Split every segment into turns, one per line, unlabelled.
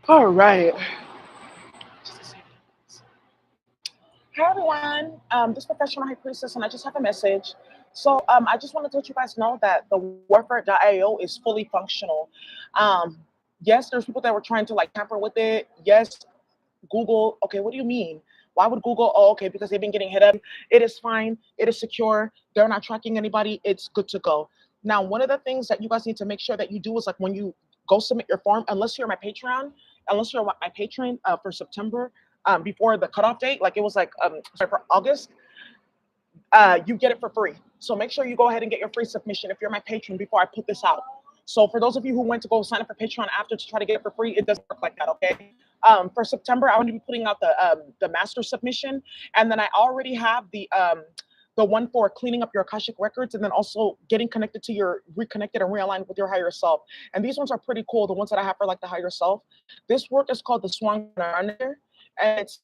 All right. Hi everyone. This is Professional High Priestess, and I just have a message. I just wanted to let you guys know that the warfare.io is fully functional. Um, yes, there's people that were trying to like tamper with it. Yes, Google. Okay, what do you mean? Why would Google? Oh, okay, because they've been getting hit up. It is fine. It is secure. They're not tracking anybody. It's good to go. Now, one of the things that you guys need to make sure that you do is like when you go submit your form, unless you're my patron for September, before the cutoff date, like it was like sorry, for August, you get it for free. So make sure you go ahead and get your free submission if you're my patron before I put this out. So for those of you who went to go sign up for Patreon after to try to get it for free, it doesn't work like that. Okay. For September, I'm going to be putting out the master submission, and then I already have the one for cleaning up your Akashic records, and then also getting connected to your reconnected and realigned with your higher self. And these ones are pretty cool. The ones that I have for like the higher self. This work is called the Swan Under, and it's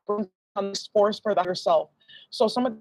on this force for the higher self. So some of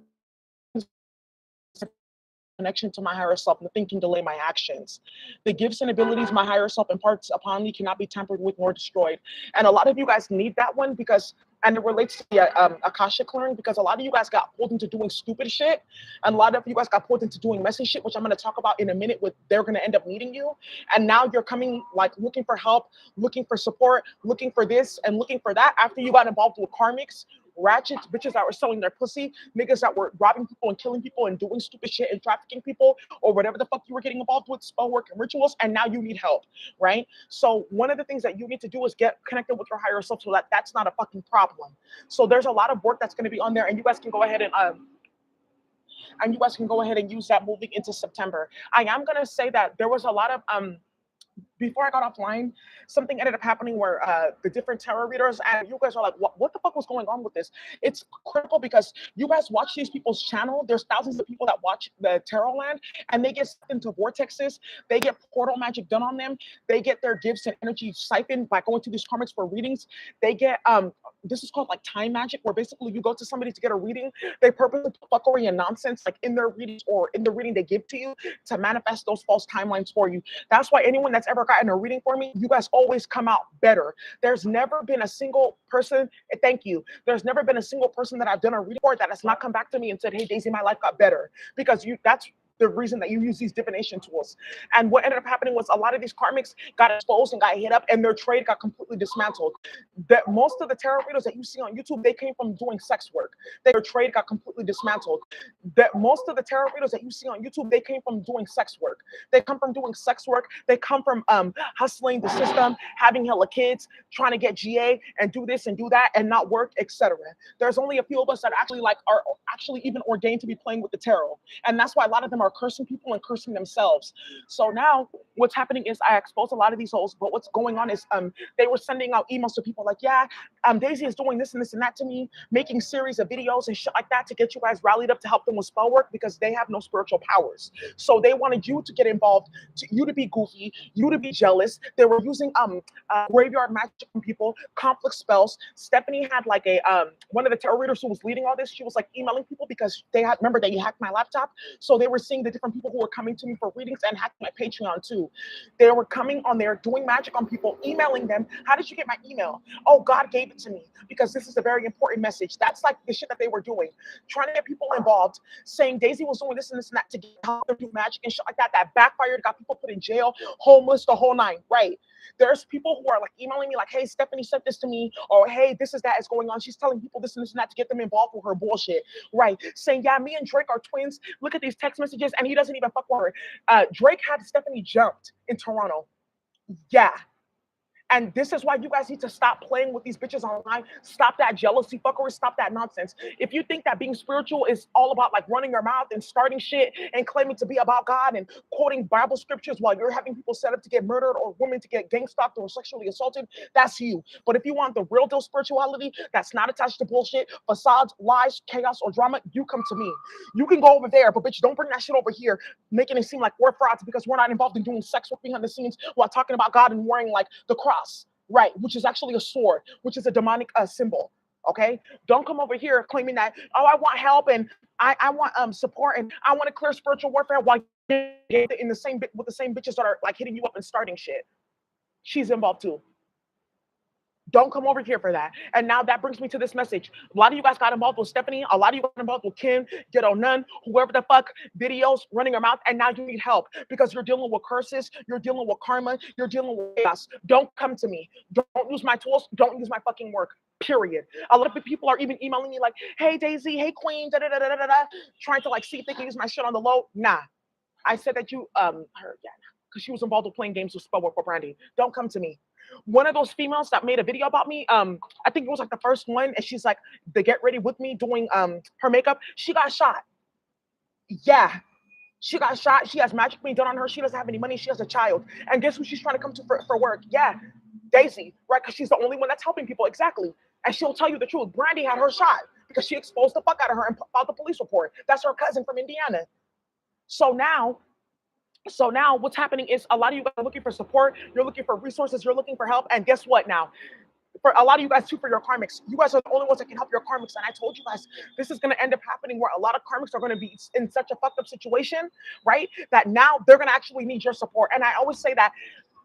connection to my higher self, the thinking delay my actions. The gifts and abilities my higher self imparts upon me cannot be tampered with nor destroyed. And a lot of you guys need that one because, and it relates to the Akasha clearing, because a lot of you guys got pulled into doing stupid shit, and a lot of you guys got pulled into doing messy shit, which I'm going to talk about in a minute. With they're going to end up needing you, and now you're coming like looking for help, looking for support, looking for this and looking for that after you got involved with karmics, ratchets, bitches that were selling their pussy, niggas that were robbing people and killing people and doing stupid shit and trafficking people or whatever the fuck you were getting involved with, spell work and rituals, and now you need help, right? So one of the things that you need to do is get connected with your higher self so that that's not a fucking problem. So there's a lot of work that's going to be on there, and you guys can go ahead and you guys can go ahead and use that moving into September. I am gonna say that there was a lot of before I got offline, something ended up happening where the different tarot readers and you guys are like, what the fuck was going on with this? It's critical because you guys watch these people's channel. There's thousands of people that watch the tarot land and they get sucked into vortexes. They get portal magic done on them. They get their gifts and energy siphoned by going to these karmics for readings. They get this is called like time magic, where basically you go to somebody to get a reading. They purposely put fuckery and nonsense like in their readings or in the reading they give to you to manifest those false timelines for you. That's why anyone that's ever gotten a reading for me, you guys always come out better. There's never been a single person, thank you. There's never been a single person that I've done a reading for that has not come back to me and said, hey, Daisy, my life got better. Because you that's the reason that you use these divination tools. And what ended up happening was a lot of these karmics got exposed and got hit up and their trade got completely dismantled. That most of the tarot readers that you see on YouTube, they came from doing sex work. Their trade got completely dismantled. That most of the tarot readers that you see on YouTube, they came from doing sex work. They come from doing sex work. They come from hustling the system, having hella kids, trying to get GA and do this and do that and not work, etc. There's only a few of us that actually like are actually even ordained to be playing with the tarot, and that's why a lot of them are cursing people and cursing themselves. So now what's happening is I exposed a lot of these holes, but what's going on is they were sending out emails to people like, yeah, Daisy is doing this and that to me, making series of videos and shit like that to get you guys rallied up to help them with spell work because they have no spiritual powers. So they wanted you to get involved, to you to be goofy, you to be jealous. They were using graveyard magic on people, conflict spells. Stephanie had like a one of the tarot readers who was leading all this. She was like emailing people because they had remember that you hacked my laptop, so they were seeing the different people who were coming to me for readings and hacking my Patreon too. They were coming on there doing magic on people, emailing them. How did you get my email? Oh, God gave it to me because this is a very important message. That's like the shit that they were doing, trying to get people involved, saying Daisy was doing this and that to help them do magic and shit like that. That backfired, got people put in jail, homeless, the whole nine. Right? There's people who are like emailing me like, hey, Stephanie sent this to me, or hey, this is that is going on. She's telling people this and that to get them involved with her bullshit. Right? Saying, yeah, me and Drake are twins. Look at these text messages, and he doesn't even fuck with her. Drake had Stephanie jumped in Toronto. Yeah, and this is why you guys need to stop playing with these bitches online. Stop that jealousy fuckery. Stop that nonsense. If you think that being spiritual is all about like running your mouth and starting shit and claiming to be about God and quoting Bible scriptures while you're having people set up to get murdered or women to get gang stalked or sexually assaulted, that's you. But if you want the real deal spirituality that's not attached to bullshit, facades, lies, chaos, or drama, you come to me. You can go over there, but bitch, don't bring that shit over here, making it seem like we're frauds because we're not involved in doing sex work behind the scenes while talking about God and wearing like the cross, right? Which is actually a sword, which is a demonic symbol. Okay, don't come over here claiming that oh I want help and I want support and I want to clear spiritual warfare while you're in the same with the same bitches that are like hitting you up and starting shit. She's involved too. Don't come over here for that. And now that brings me to this message. A lot of you guys got involved with Stephanie. A lot of you got involved with Kim, Ghetto Nun, whoever the fuck, videos running your mouth. And now you need help because you're dealing with curses. You're dealing with karma. You're dealing with chaos. Don't come to me. Don't use my tools. Don't use my fucking work. Period. A lot of people are even emailing me like, hey, Daisy, hey, Queen, da da da da da da, trying to like see if they can use my shit on the low. Nah. I said that you, her, yeah, because she was involved with playing games with Spellwork for Brandy. Don't come to me. One of those females that made a video about me, I think it was like the first one, and she's like, the get ready with me doing her makeup. She got shot. Yeah, she got shot. She has magic being done on her. She doesn't have any money. She has a child. And guess who she's trying to come to for work? Yeah, Daisy, right? Because she's the only one that's helping people. Exactly. And she'll tell you the truth. Brandy had her shot because she exposed the fuck out of her and filed the police report. That's her cousin from Indiana. So now what's happening is a lot of you guys are looking for support, you're looking for resources, you're looking for help, and guess what now? For a lot of you guys too, for your karmics, you guys are the only ones that can help your karmics. And I told you guys, this is going to end up happening where a lot of karmics are going to be in such a fucked up situation, right? That now they're going to actually need your support. And I always say that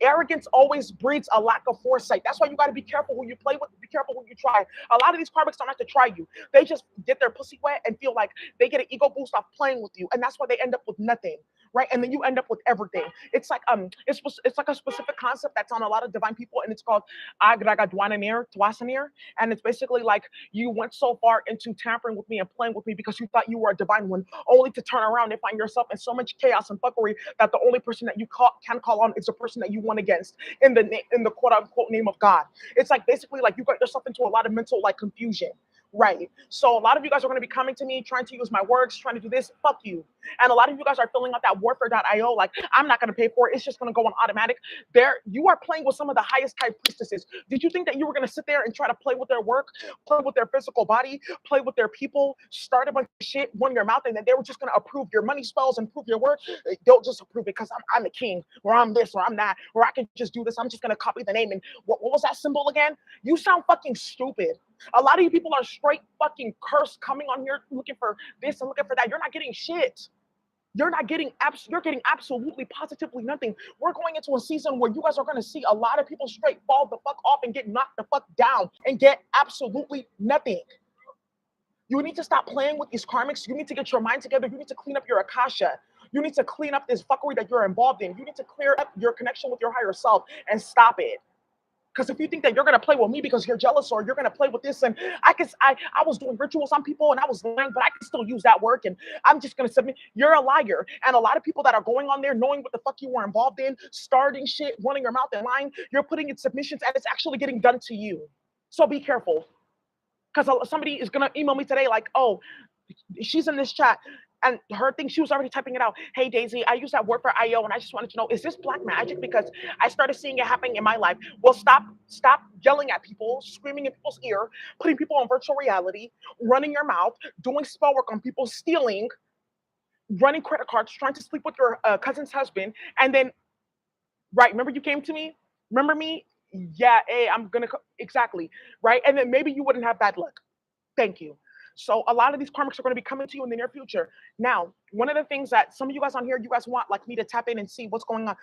arrogance always breeds a lack of foresight. That's why you got to be careful who you play with, be careful who you try. A lot of these karmics don't have to try you. They just get their pussy wet and feel like they get an ego boost off playing with you. And that's why they end up with nothing, right? And then you end up with everything. It's like it's like a specific concept that's on a lot of divine people, and it's called Twasanir. And it's basically like you went so far into tampering with me and playing with me because you thought you were a divine one, only to turn around and find yourself in so much chaos and fuckery that the only person that you can call on is the person that you won against in the quote unquote name of God. It's like basically like you got yourself into a lot of mental like confusion. Right. So a lot of you guys are going to be coming to me, trying to use my works, trying to do this. Fuck you. And a lot of you guys are filling out that warfare.io. Like, I'm not going to pay for it. It's just going to go on automatic. There, you are playing with some of the highest type priestesses. Did you think that you were going to sit there and try to play with their work, play with their physical body, play with their people, start a bunch of shit, run your mouth, and then they were just going to approve your money spells and prove your work? They'll just approve it because I'm the king, or I'm this, or I'm that, or I can just do this. I'm just going to copy the name. And what was that symbol again? You sound fucking stupid. A lot of you people are straight fucking cursed coming on here looking for this and looking for that. You're not getting shit. You're not getting you're getting absolutely positively nothing. We're going into a season where you guys are going to see a lot of people straight fall the fuck off and get knocked the fuck down and get absolutely nothing. You need to stop playing with these karmics. You need to get your mind together. You need to clean up your akasha. You need to clean up this fuckery that you're involved in. You need to clear up your connection with your higher self and stop it. Because if you think that you're gonna play with me because you're jealous, or you're gonna play with this, and I was doing rituals on people and I was lying, but I can still use that work, and I'm just gonna submit. You're a liar. And a lot of people that are going on there knowing what the fuck you were involved in, starting shit, running your mouth and lying, you're putting in submissions and it's actually getting done to you. So be careful. Because somebody is gonna email me today like, oh, she's in this chat. And her thing, she was already typing it out. Hey, Daisy, I use that word for IO, and I just wanted to know, is this black magic? Because I started seeing it happening in my life. Well, stop yelling at people, screaming in people's ear, putting people on virtual reality, running your mouth, doing spell work on people, stealing, running credit cards, trying to sleep with your cousin's husband. And then, right, remember you came to me? Remember me? Yeah, hey, exactly, right? And then maybe you wouldn't have bad luck. Thank you. So a lot of these karmics are going to be coming to you in the near future. Now, one of the things that some of you guys on here, you guys want like me to tap in and see what's going on.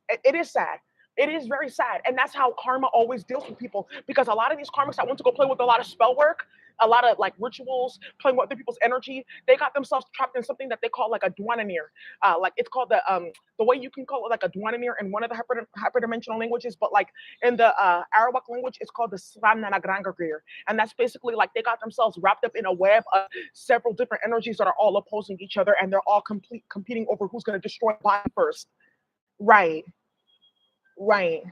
It is sad. It is very sad. And that's how karma always deals with people. Because a lot of these karmics that want to go play with a lot of spell work, a lot of like rituals, playing with other people's energy, they got themselves trapped in something that they call like a dwananir. Like it's called the way you can call it like a dwananir in one of the hyperdimensional languages, but like in the Arawak language, it's called the Slananagrangargir. And that's basically like they got themselves wrapped up in a web of several different energies that are all opposing each other, and they're all competing over who's going to destroy the body first. Right. Right.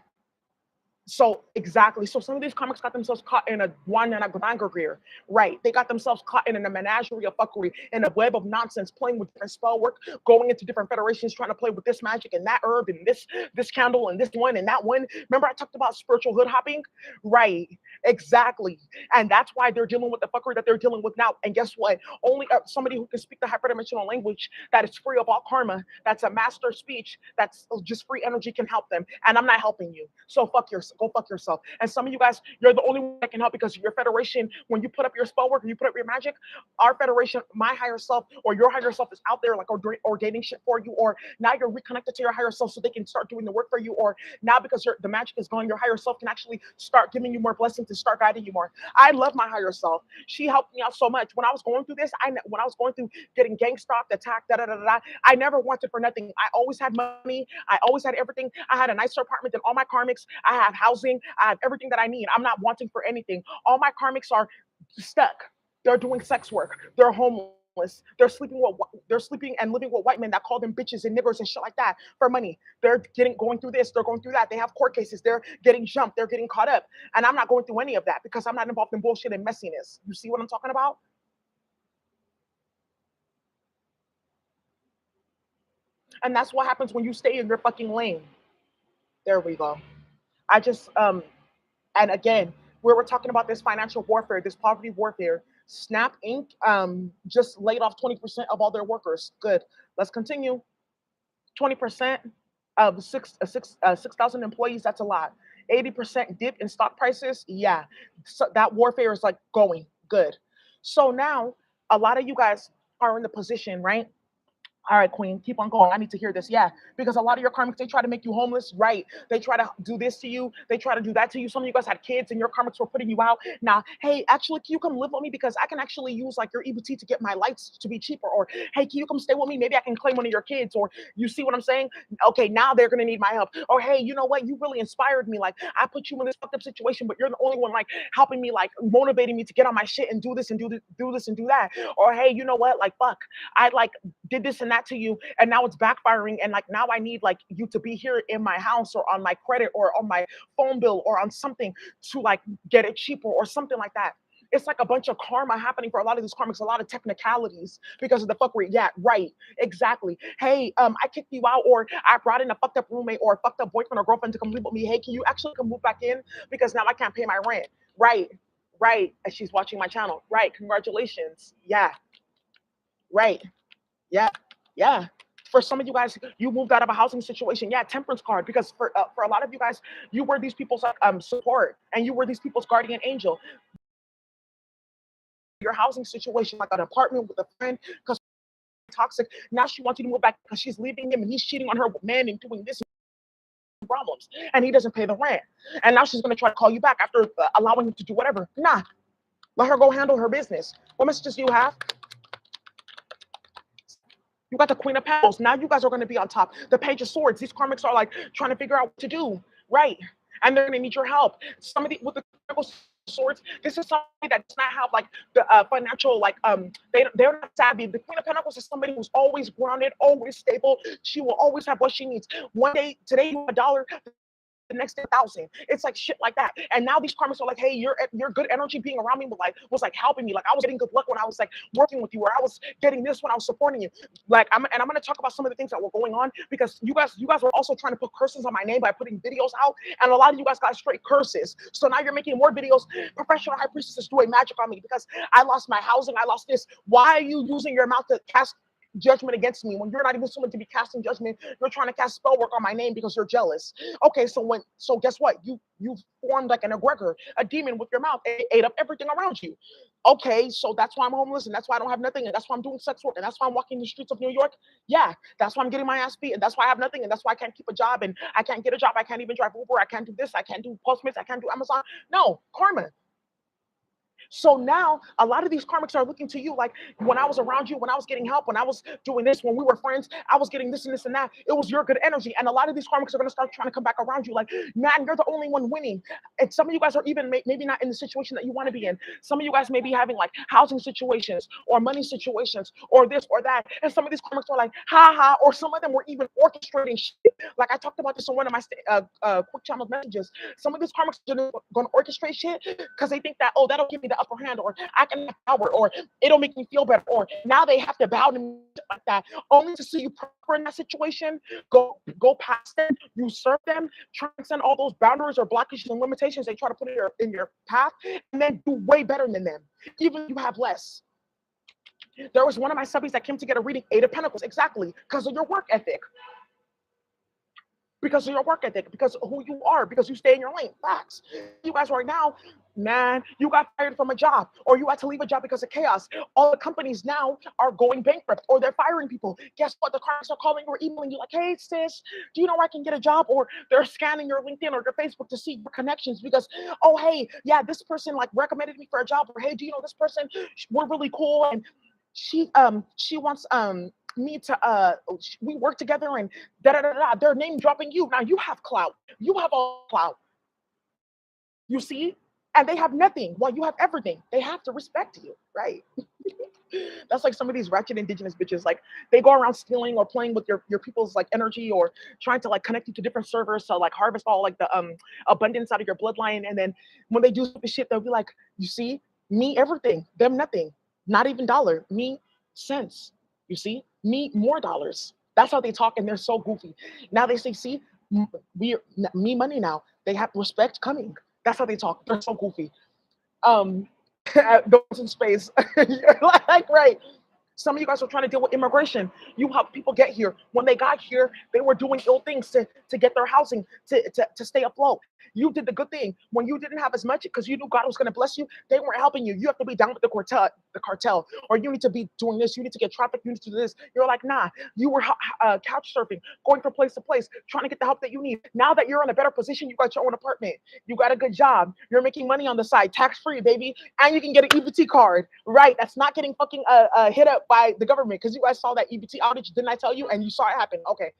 So exactly. So some of these comics got themselves caught in a one and a grangagir. Right. They got themselves caught in a menagerie of fuckery, in a web of nonsense, playing with different spell work, going into different federations, trying to play with this magic and that herb and this candle and this one and that one. Remember I talked about spiritual hood hopping? Right. Exactly. And that's why they're dealing with the fuckery that they're dealing with now. And guess what? Only somebody who can speak the hyperdimensional language that is free of all karma, that's a master speech, that's just free energy can help them. And I'm not helping you. So fuck yourself. go fuck yourself. And some of you guys, you're the only one that can help because your federation, when you put up your spell work or you put up your magic, our federation, my higher self or your higher self is out there like ordaining shit for you, or now you're reconnected to your higher self so they can start doing the work for you, or now because the magic is gone, your higher self can actually start giving you more blessings and start guiding you more. I love my higher self. She helped me out so much when I was going through this. When I was going through getting gang stalked, attacked, da da da da, I never wanted for nothing. I always had money. I always had everything. I had a nicer apartment than all my karmics. I have housing. I have everything that I need. I'm not wanting for anything. All my karmics are stuck. They're doing sex work. They're homeless. They're sleeping and living with white men that call them bitches and niggers and shit like that for money. They're going through this. They're going through that. They have court cases. They're getting jumped. They're getting caught up. And I'm not going through any of that because I'm not involved in bullshit and messiness. You see what I'm talking about? And that's what happens when you stay in your fucking lane. There we go. I just and again, we were talking about this financial warfare, this poverty warfare. Snap Inc. Just laid off 20% of all their workers. Good. Let's continue. 20% of 6,000 employees. That's a lot. 80% dip in stock prices. Yeah, so that warfare is like going good. So now a lot of you guys are in the position, right? All right, Queen, keep on going. I need to hear this. Yeah, because a lot of your karmics, they try to make you homeless, right? They try to do this to you. They try to do that to you. Some of you guys had kids and your karmics were putting you out. Now, hey, actually, can you come live with me? Because I can actually use like your EBT to get my lights to be cheaper. Or, hey, can you come stay with me? Maybe I can claim one of your kids. Or, you see what I'm saying? Okay, now they're going to need my help. Or, hey, you know what? You really inspired me. Like, I put you in this fucked up situation, but you're the only one like helping me, like motivating me to get on my shit and do this and do this and do that. Or, hey, you know what? Like, fuck, I like did this and that to you, and now it's backfiring, and like now I need like you to be here in my house or on my credit or on my phone bill or on something to like get it cheaper or something like that. It's like a bunch of karma happening for a lot of these karmics, a lot of technicalities because of the fuckery. Yeah, right, exactly. Hey, I kicked you out, or I brought in a fucked up roommate or a fucked up boyfriend or girlfriend to come live with me. Hey, can you actually come move back in because now I can't pay my rent? Right, right. And she's watching my channel. Right, congratulations. Yeah, right. Yeah, yeah. For some of you guys, you moved out of a housing situation. Yeah, temperance card, because for a lot of you guys, you were these people's support, and you were these people's guardian angel. Your housing situation, like an apartment with a friend, because toxic. Now she wants you to move back because she's leaving him and he's cheating on her with men and doing this problems, and he doesn't pay the rent. And now she's gonna try to call you back after allowing him to do whatever. Nah, let her go handle her business. What messages do you have? You got the Queen of Pentacles. Now you guys are going to be on top. The Page of Swords. These karmics are like trying to figure out what to do, right? And they're going to need your help. Some of the with the Swords, this is somebody that does not have like the financial like they're not savvy. The Queen of Pentacles is somebody who's always grounded, always stable. She will always have what she needs. One day, today you have a dollar, the next 10,000. It's like shit like that. And now these karmics are like, hey, your good energy being around me was like helping me. Like I was getting good luck when I was like working with you, or I was getting this when I was supporting you. Like I'm gonna talk about some of the things that were going on because you guys were also trying to put curses on my name by putting videos out, and a lot of you guys got straight curses. So now you're making more videos. Professional high priestesses doing magic on me because I lost my housing, I lost this. Why are you using your mouth to cast judgment against me when you're not even someone to be casting judgment? You're trying to cast spell work on my name because you're jealous. Okay, so guess what? You formed like an egregor, a demon with your mouth. It ate up everything around you. Okay, so that's why I'm homeless, and that's why I don't have nothing, and that's why I'm doing sex work, and that's why I'm walking the streets of New York. Yeah, that's why I'm getting my ass beat, and that's why I have nothing, and that's why I can't keep a job, and I can't get a job. I can't even drive Uber. I can't do this. I can't do Postmates. I can't do Amazon. No, karma. So now a lot of these karmics are looking to you like, when I was around you, when I was getting help, when I was doing this, when we were friends, I was getting this and this and that. It was your good energy. And a lot of these karmics are going to start trying to come back around you like, man, you're the only one winning. And some of you guys are even maybe not in the situation that you want to be in. Some of you guys may be having like housing situations or money situations or this or that. And some of these karmics are like, ha ha, or some of them were even orchestrating shit. Like I talked about this on one of my quick channel messages. Some of these karmics are going to orchestrate shit because they think that, oh, that'll give me the upper hand, or I can have power, or it'll make me feel better, or now they have to bow to me like that, only to see you prosper in that situation, go past them, usurp them, transcend all those boundaries or blockages and limitations they try to put in your path, and then do way better than them, even if you have less. There was one of my subbies that came to get a reading, Eight of Pentacles, exactly, because of your work ethic. because of your work ethic, because of who you are, because you stay in your lane. Facts. You guys right now, man, you got fired from a job or you had to leave a job because of chaos. All the companies now are going bankrupt or they're firing people. Guess what? The clients are calling or emailing you like, hey, sis, do you know where I can get a job? Or they're scanning your LinkedIn or your Facebook to see your connections because, oh, hey, yeah, this person like recommended me for a job. Or hey, do you know this person? We're really cool. And she wants me to we work together and da da da da. They're name dropping you. Now you have clout. You have all clout. You see? And they have nothing while you have everything. They have to respect you, right? That's like some of these ratchet indigenous bitches. Like they go around stealing or playing with your people's like energy or trying to like connect you to different servers to like harvest all like the abundance out of your bloodline. And then when they do stupid shit, they'll be like, you see, me everything, them nothing, not even dollar, me cents. You see, me more dollars. That's how they talk, and they're so goofy. Now they say, see, we me money now. They have respect coming. That's how they talk. They're so goofy. Um, those in space, like right. Some of you guys are trying to deal with immigration. You help people get here. When they got here, they were doing ill things to get their housing to stay afloat. You did the good thing. When you didn't have as much because you knew God was going to bless you, they weren't helping you. You have to be down with the cartel, or you need to be doing this. You need to get traffic. You need to do this. You're like, nah. You were couch surfing, going from place to place, trying to get the help that you need. Now that you're in a better position, you got your own apartment. You got a good job. You're making money on the side, tax free, baby, and you can get an EBT card. Right? That's not getting fucking hit up by the government because you guys saw that EBT outage. Didn't I tell you? And you saw it happen. Okay.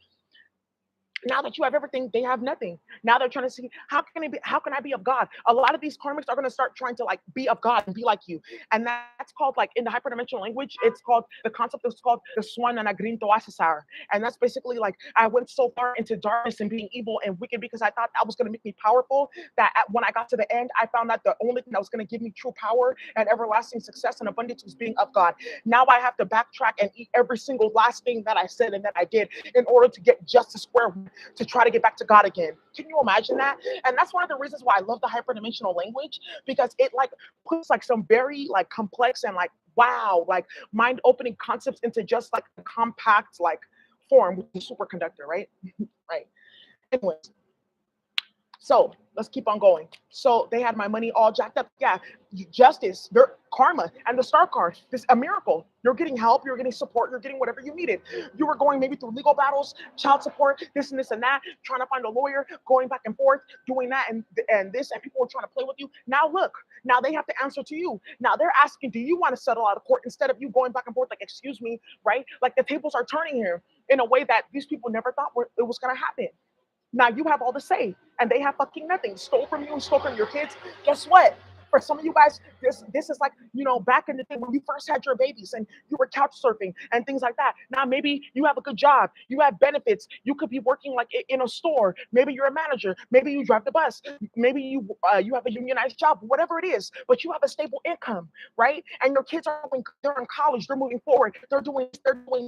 Now that you have everything, they have nothing. Now they're trying to see how can I be of God? A lot of these karmics are going to start trying to like be of God and be like you. And that's called like in the hyperdimensional language, it's called the concept is called the swan and agrinto asesar. And that's basically like I went so far into darkness and being evil and wicked because I thought that was going to make me powerful that when I got to the end, I found out the only thing that was going to give me true power and everlasting success and abundance was being of God. Now I have to backtrack and eat every single last thing that I said and that I did in order to get just to square one to try to get back to God again. Can you imagine that? And that's one of the reasons why I love the hyperdimensional language because it like puts like some very like complex and like wow, like mind-opening concepts into just like a compact like form with the superconductor, right? Right. Anyways, so let's keep on going. So they had my money all jacked up. Yeah, justice, their karma, and the star card. This a miracle. You're getting help. You're getting support. You're getting whatever you needed. You were going maybe through legal battles, child support, this and that, trying to find a lawyer, going back and forth, doing that and this, and people were trying to play with you. Now look, now they have to answer to you. Now they're asking, do you want to settle out of court instead of you going back and forth? Like, excuse me, right? Like the tables are turning here in a way that these people never thought it was going to happen. Now you have all the say, and they have fucking nothing. Stole from you and stole from your kids. Guess what? For some of you guys, this is like back in the day when you first had your babies and you were couch surfing and things like that. Now maybe you have a good job, you have benefits, you could be working like in a store. Maybe you're a manager, maybe you drive the bus, maybe you have a unionized job, whatever it is. But you have a stable income, right? And your kids they're in college, they're moving forward, they're doing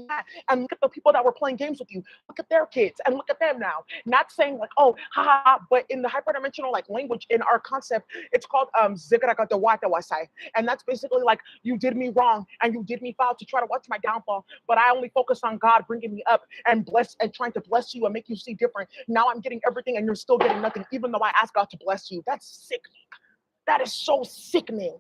that. And look at the people that were playing games with you. Look at their kids and look at them now. Not saying like, oh, ha ha ha, but in the hyperdimensional like language in our concept, it's called zigaragawatawasai. And that's basically like you did me wrong and you did me foul to try to watch my downfall, but I only focus on God bringing me up and bless and trying to bless you and make you see different. Now I'm getting everything and you're still getting nothing, even though I asked God to bless you. That's sickening. That is so sickening.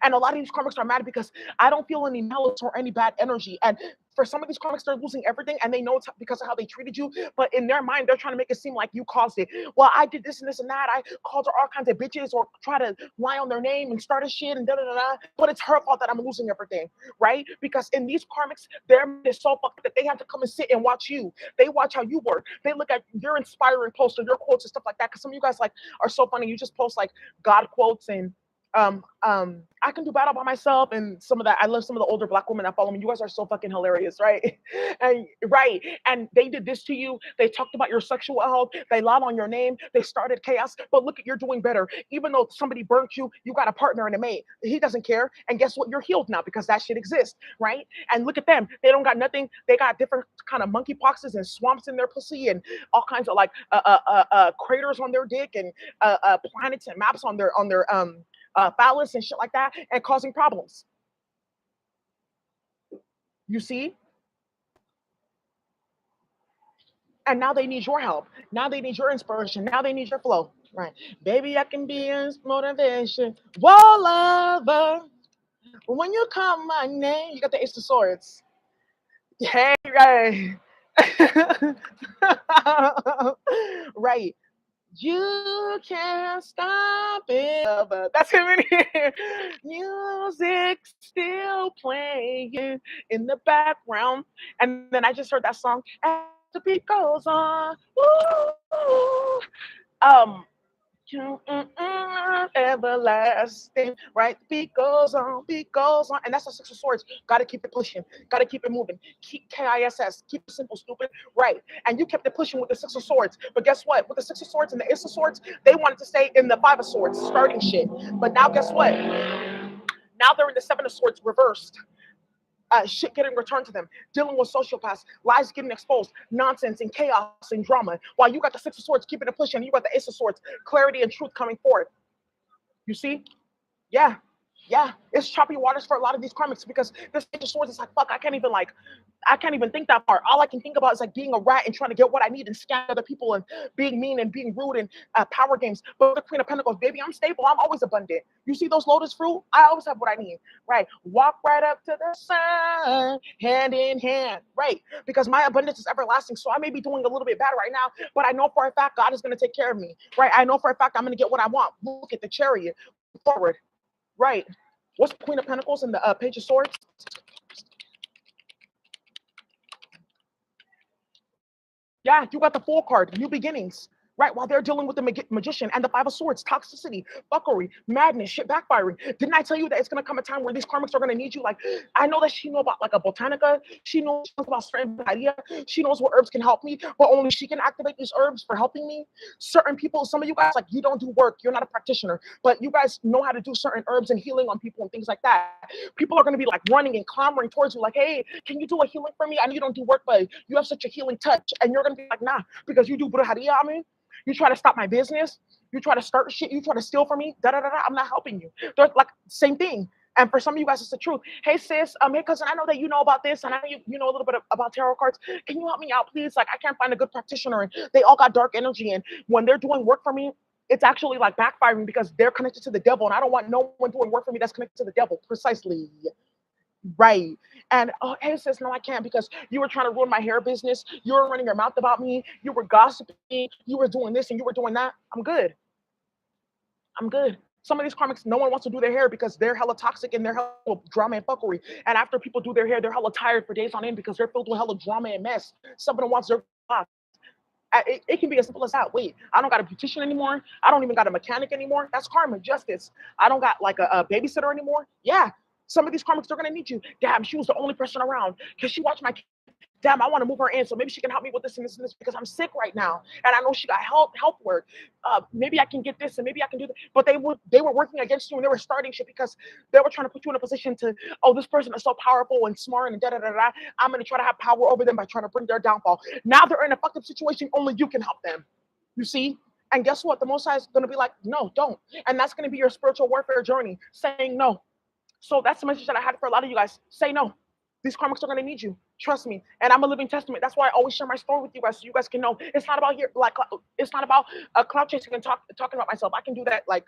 And a lot of these karmics are mad because I don't feel any malice or any bad energy. And for some of these karmics, they're losing everything and they know it's because of how they treated you. But in their mind, they're trying to make it seem like you caused it. Well, I did this and this and that. I called her all kinds of bitches or try to lie on their name and start a shit and da da da da. But it's her fault that I'm losing everything, right? Because in these karmics, their mind is so fucked that they have to come and sit and watch you. They watch how you work. They look at your inspiring posts or your quotes and stuff like that. Because some of you guys like are so funny. You just post like God quotes and I can do battle by myself and some of that. I love some of the older black women that follow me. You guys are so fucking hilarious, right? And right. And they did this to you. They talked about your sexual health. They lied on your name. They started chaos. But look at you're doing better. Even though somebody burnt you, you got a partner and a mate. He doesn't care. And guess what? You're healed now because that shit exists, right? And look at them. They don't got nothing. They got different kind of monkey poxes and swamps in their pussy and all kinds of like craters on their dick and planets and maps on their phallus and shit like that and causing problems. You see? And now they need your help. Now they need your inspiration. Now they need your flow. Right. Baby, I can be your motivation. Whoa, lover. When you call my name, you got the Ace of Swords. Hey, right. Right. You can't stop it. But that's him in here. Music still playing in the background. And then I just heard that song. As the beat goes on. Ooh, um, everlasting, right? Beat goes on, and that's the Six of Swords. Got to keep it pushing, got to keep it moving. Keep KISS, keep it simple, stupid, right? And you kept it pushing with the Six of Swords, but guess what? With the Six of Swords and the Ace of Swords, they wanted to stay in the Five of Swords, starting shit. But now, guess what? Now they're in the Seven of Swords reversed. Shit getting returned to them, dealing with sociopaths, lies getting exposed, nonsense and chaos and drama. While you got the Six of Swords keeping it pushing, you got the Ace of Swords, clarity and truth coming forth. You see? Yeah. Yeah. It's choppy waters for a lot of these karmics because this Page of Swords is like, fuck, I can't even think that far. All I can think about is like being a rat and trying to get what I need and scam other people and being mean and being rude and power games. But the Queen of Pentacles, baby, I'm stable. I'm always abundant. You see those lotus fruit? I always have what I need. Right. Walk right up to the sun, hand in hand. Right. Because my abundance is everlasting. So I may be doing a little bit bad right now, but I know for a fact God is going to take care of me. Right. I know for a fact I'm going to get what I want. Look at the chariot forward. Right. What's the Queen of Pentacles and the Page of Swords? Yeah, you got the Fool card, new beginnings. Right, while they're dealing with the magician and the Five of Swords, toxicity, fuckery, madness, shit backfiring. Didn't I tell you that it's gonna come a time where these karmics are gonna need you? Like, I know that she knows about like a botanica, she knows about certain idea, she knows what herbs can help me, but only she can activate these herbs for helping me. Certain people, some of you guys, like you don't do work, you're not a practitioner, but you guys know how to do certain herbs and healing on people and things like that. People are gonna be like running and clamoring towards you, like, hey, can you do a healing for me? I know you don't do work, but you have such a healing touch, and you're gonna be like, nah, because you do brujeria, I mean. You try to stop my business. You try to start shit. You try to steal from me. Da da da da. I'm not helping you. They're like same thing. And for some of you guys, it's the truth. Hey sis, hey cousin, I know that you know about this, and I know you know a little bit about tarot cards. Can you help me out, please? Like I can't find a good practitioner, and they all got dark energy. And when they're doing work for me, it's actually like backfiring because they're connected to the devil, and I don't want no one doing work for me that's connected to the devil. Precisely. Right. And oh, hey, sis, no, I can't because you were trying to ruin my hair business. You were running your mouth about me. You were gossiping. You were doing this and you were doing that. I'm good. I'm good. Some of these karmics, no one wants to do their hair because they're hella toxic and they're hella drama and fuckery. And after people do their hair, they're hella tired for days on end because they're filled with hella drama and mess. Some of them wants their it can be as simple as that. Wait, I don't got a beautician anymore. I don't even got a mechanic anymore. That's karma, justice. I don't got like a babysitter anymore. Yeah, some of these karmics they're gonna need you. Damn, she was the only person around. Can she watch my damn, I want to move her in, so maybe she can help me with this and this and this because I'm sick right now, and I know she got health work. Maybe I can get this and maybe I can do that. But they were working against you and they were starting shit because they were trying to put you in a position to, oh, this person is so powerful and smart and da da da da. I'm gonna try to have power over them by trying to bring their downfall. Now they're in a fucked up situation. Only you can help them. You see. And guess what? The Most High is going to be like, no, don't. And that's going to be your spiritual warfare journey, saying no. So that's the message that I had for a lot of you guys. Say no. These karmics are gonna need you. Trust me. And I'm a living testament. That's why I always share my story with you guys so you guys can know it's not about here, like it's not about cloud chasing and talking about myself. I can do that like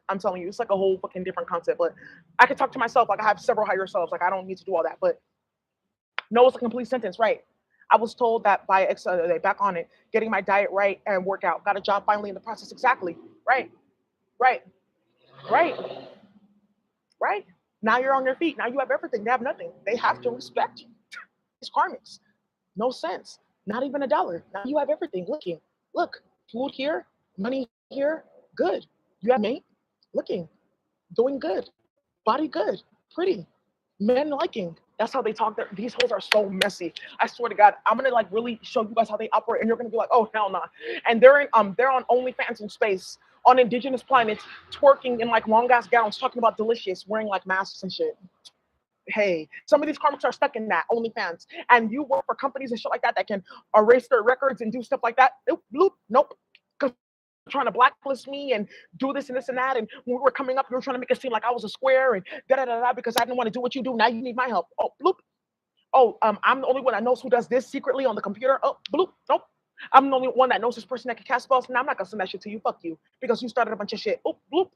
I'm telling you, it's like a whole fucking different concept. But I can talk to myself like I have several higher selves. Like I don't need to do all that. But no, it's a complete sentence, right? I was told that by back on it, getting my diet right and workout. Got a job finally in the process. Exactly. Right. Right. Right. Right. Now you're on your feet. Now you have everything. They have nothing. They have to respect you. These karmics. No sense. Not even a dollar. Now you have everything. Looking. Look. Food here. Money here. Good. You have mate. Looking. Doing good. Body good. Pretty. Men liking. That's how they talk. These hoes are so messy. I swear to God, I'm gonna like really show you guys how they operate, and you're gonna be like, oh hell nah. And they're on OnlyFans in space on indigenous planets, twerking in like long ass gowns, talking about delicious, wearing like masks and shit. Hey, some of these karmics are stuck in that OnlyFans, and you work for companies and shit like that that can erase their records and do stuff like that. Nope. Trying to blacklist me and do this and this and that. And when we were coming up, you were trying to make it seem like I was a square and da da da da because I didn't want to do what you do. Now you need my help. Oh, bloop. Oh, I'm the only one that knows who does this secretly on the computer. Oh, bloop, nope. I'm the only one that knows this person that can cast spells. Now I'm not gonna send that shit to you. Fuck you, because you started a bunch of shit. Oop, bloop,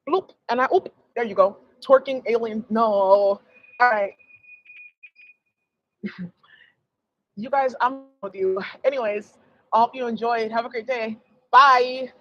bloop, and I oop. There you go. Twerking alien. No. All right, you guys. I'm with you. Anyways, I hope you enjoyed. Have a great day. Bye.